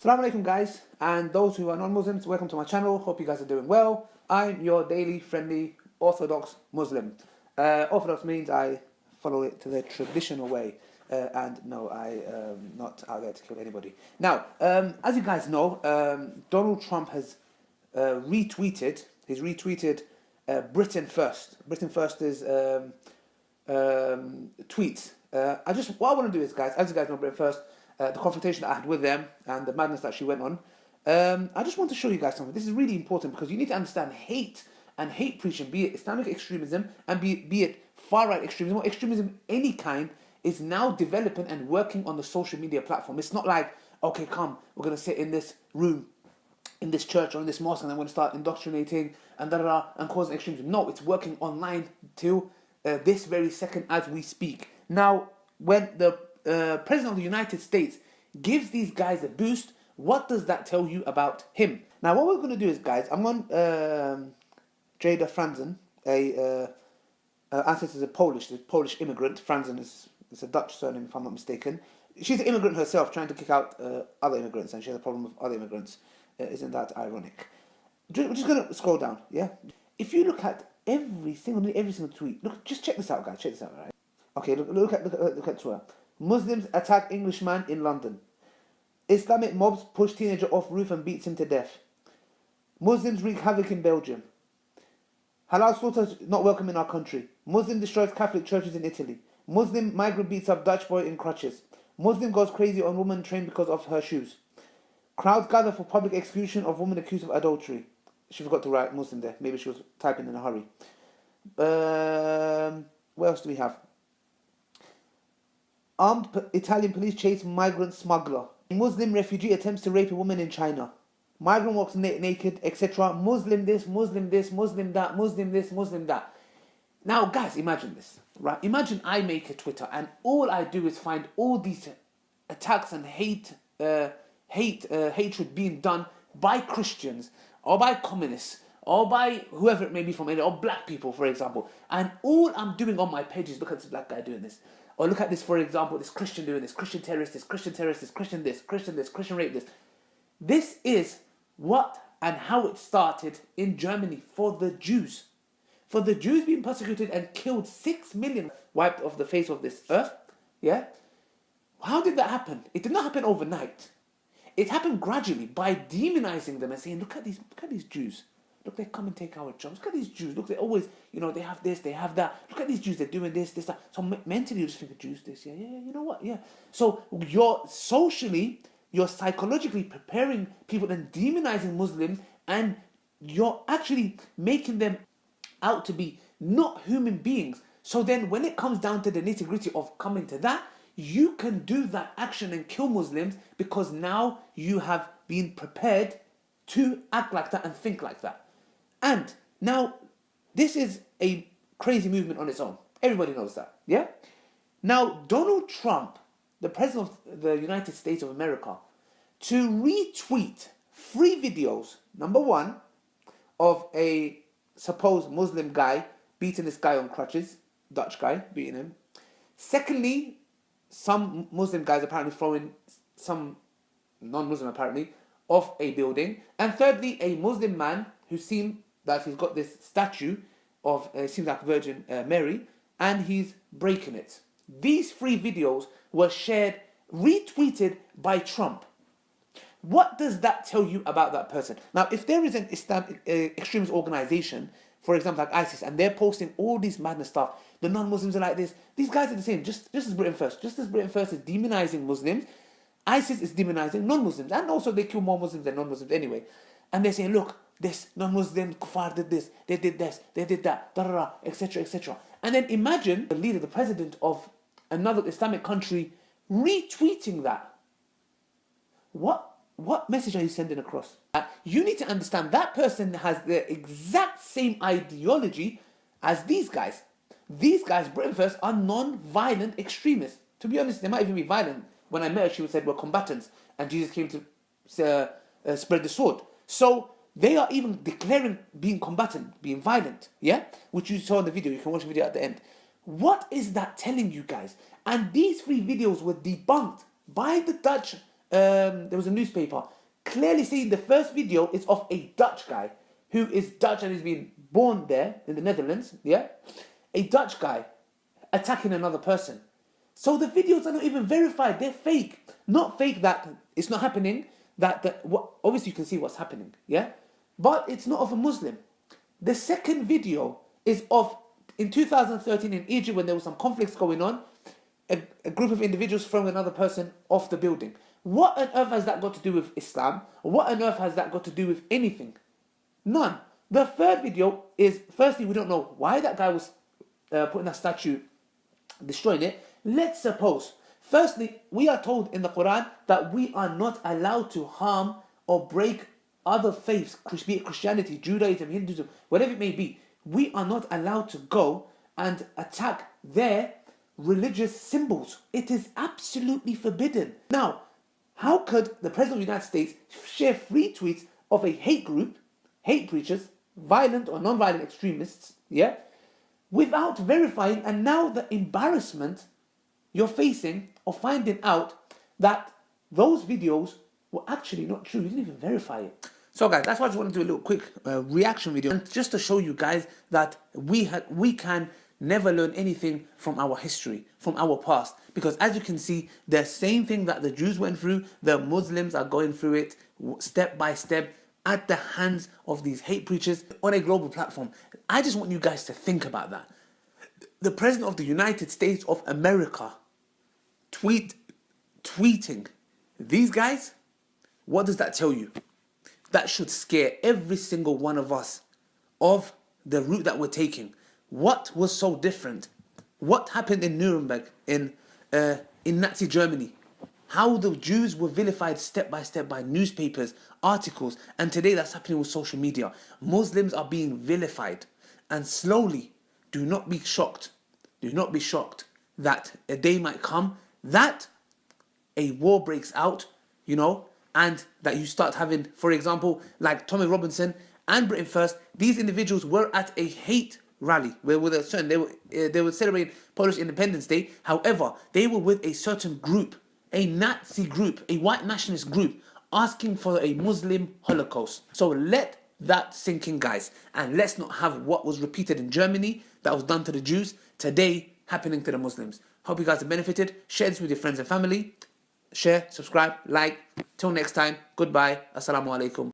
Assalamu alaikum guys, and those who are non-Muslims, welcome to my channel. Hope you guys are doing well. I'm your daily friendly Orthodox Muslim. Orthodox means I follow it to the traditional way, and no, I am not out there to kill anybody. Now, as you guys know, Donald Trump has retweeted, Britain First. Britain First is tweets. What I want to do is, guys, as you guys know, Britain First, the confrontation that I had with them and the madness that she went on, I just want to show you guys something. This is really important because you need to understand hate and hate preaching, be it Islamic extremism and be it far-right extremism or extremism any kind, is now developing and working on the social media platform. It's not like, okay, come, we're going to sit in this room, in this church or in this mosque, and I'm going to start indoctrinating and and causing extremism. No, it's working online till this very second as we speak. Now, when the President of the United States gives these guys a boost, what does that tell you about him? Now, what we're going to do is, guys, I'm on Jada Franzen, ancestor is a Polish immigrant. Franzen is a Dutch surname, if I'm not mistaken. She's an immigrant herself, trying to kick out other immigrants, and she has a problem with other immigrants. Isn't that ironic? We're just going to scroll down, yeah? If you look at every single tweet, look, just check this out, guys. Check this out, right? Okay, look at Twitter. Muslims attack Englishman in London. Islamic mobs push teenager off roof and beats him to death. Muslims wreak havoc in Belgium. Halal slaughter not welcome in our country. Muslim destroys Catholic churches in Italy. Muslim migrant beats up Dutch boy in crutches. Muslim goes crazy on woman train because of her shoes. Crowds gather for public execution of woman accused of adultery. She forgot to write Muslim there. Maybe she was typing in a hurry. What else do we have? Armed Italian police chase migrant smuggler. Muslim refugee attempts to rape a woman in China. Migrant walks naked, etc. Muslim this, Muslim that, Muslim this, Muslim that. Now, guys, imagine this, right? Imagine I make a Twitter and all I do is find all these attacks and hatred being done by Christians or by communists or by whoever it may be from India, or black people, for example. And all I'm doing on my page is look at this black guy doing this. Or look at this, for example, this Christian doing this, Christian terrorist, this, Christian terrorist, this, Christian this, Christian this, Christian rape this. This is what and how it started in Germany for the Jews. For the Jews being persecuted and killed, 6 million wiped off the face of this earth. Yeah? How did that happen? It did not happen overnight. It happened gradually by demonizing them and saying, look at these Jews. Look, they come and take our jobs. Look at these Jews. Look, they always, they have this, they have that. Look at these Jews, they're doing this, that. So mentally, you just think of Jews, this, yeah, you know what, yeah. So you're psychologically preparing people and demonizing Muslims, and you're actually making them out to be not human beings. So then when it comes down to the nitty-gritty of coming to that, you can do that action and kill Muslims because now you have been prepared to act like that and think like that. And now, this is a crazy movement on its own. Everybody knows that, yeah? Now, Donald Trump, the President of the United States of America, to retweet 3 videos, number 1, of a supposed Muslim guy beating this guy on crutches, Dutch guy beating him. Secondly, some Muslim guys apparently throwing some non-Muslim apparently off a building. And thirdly, a Muslim man who seemed that he's got this statue of, seems like Virgin Mary, and he's breaking it. These 3 videos were shared, retweeted by Trump. What does that tell you about that person? Now, if there is an Islamic extremist organization, for example, like ISIS, and they're posting all this madness stuff, the non-Muslims are like this, these guys are the same, just as Britain First. Just as Britain First is demonizing Muslims, ISIS is demonizing non-Muslims, and also they kill more Muslims than non-Muslims anyway. And they say, look, this non-Muslim kuffar did this, they did that, etc., etc. And then imagine the leader, the president of another Islamic country retweeting that. What message are you sending across? You need to understand that person has the exact same ideology as these guys. These guys, Britain First, are non-violent extremists. To be honest, they might even be violent. When I met her, she said we're combatants, and Jesus came to spread the sword. So they are even declaring being combatant, being violent, yeah? Which you saw in the video. You can watch the video at the end. What is that telling you guys? And these 3 videos were debunked by the Dutch there was a newspaper clearly saying the first video is of a Dutch guy who is Dutch and has been born there in the Netherlands, yeah? A Dutch guy attacking another person. So the videos are not even verified, they're fake. Not fake that it's not happening, obviously you can see what's happening, yeah? But it's not of a Muslim. The second video is of, in 2013 in Egypt when there was some conflicts going on, a group of individuals throwing another person off the building. What on earth has that got to do with Islam? What on earth has that got to do with anything? None. The third video is, firstly, we don't know why that guy was putting that statue, destroying it. Let's suppose, firstly, we are told in the Quran that we are not allowed to harm or break other faiths, be it Christianity, Judaism, Hinduism, whatever it may be. We are not allowed to go and attack their religious symbols. It is absolutely forbidden. Now, how could the President of the United States share free tweets of a hate group, hate preachers, violent or non-violent extremists, yeah, without verifying, and now the embarrassment you're facing of finding out that those videos were actually not true. You didn't even verify it. So guys, that's why I just want to do a little quick reaction video, and just to show you guys that we can never learn anything from our history, from our past. Because as you can see, the same thing that the Jews went through, the Muslims are going through it step by step at the hands of these hate preachers on a global platform. I just want you guys to think about that. The President of the United States of America tweeting these guys, what does that tell you? That should scare every single one of us of the route that we're taking. What was so different? What happened in Nuremberg, in Nazi Germany? How the Jews were vilified step by step by newspapers, articles, and today that's happening with social media. Muslims are being vilified, and slowly, do not be shocked that a day might come that a war breaks out, you know, and that you start having, for example, like Tommy Robinson and Britain First, these individuals were at a hate rally where with a certain, they were celebrating Polish Independence Day. However, they were with a certain group, a Nazi group, a white nationalist group, asking for a Muslim Holocaust. So let that sink in, guys, and let's not have what was repeated in Germany that was done to the Jews today happening to the Muslims. Hope you guys have benefited. Share this with your friends and family. Share, subscribe, like. Till next time, goodbye. Assalamu alaikum.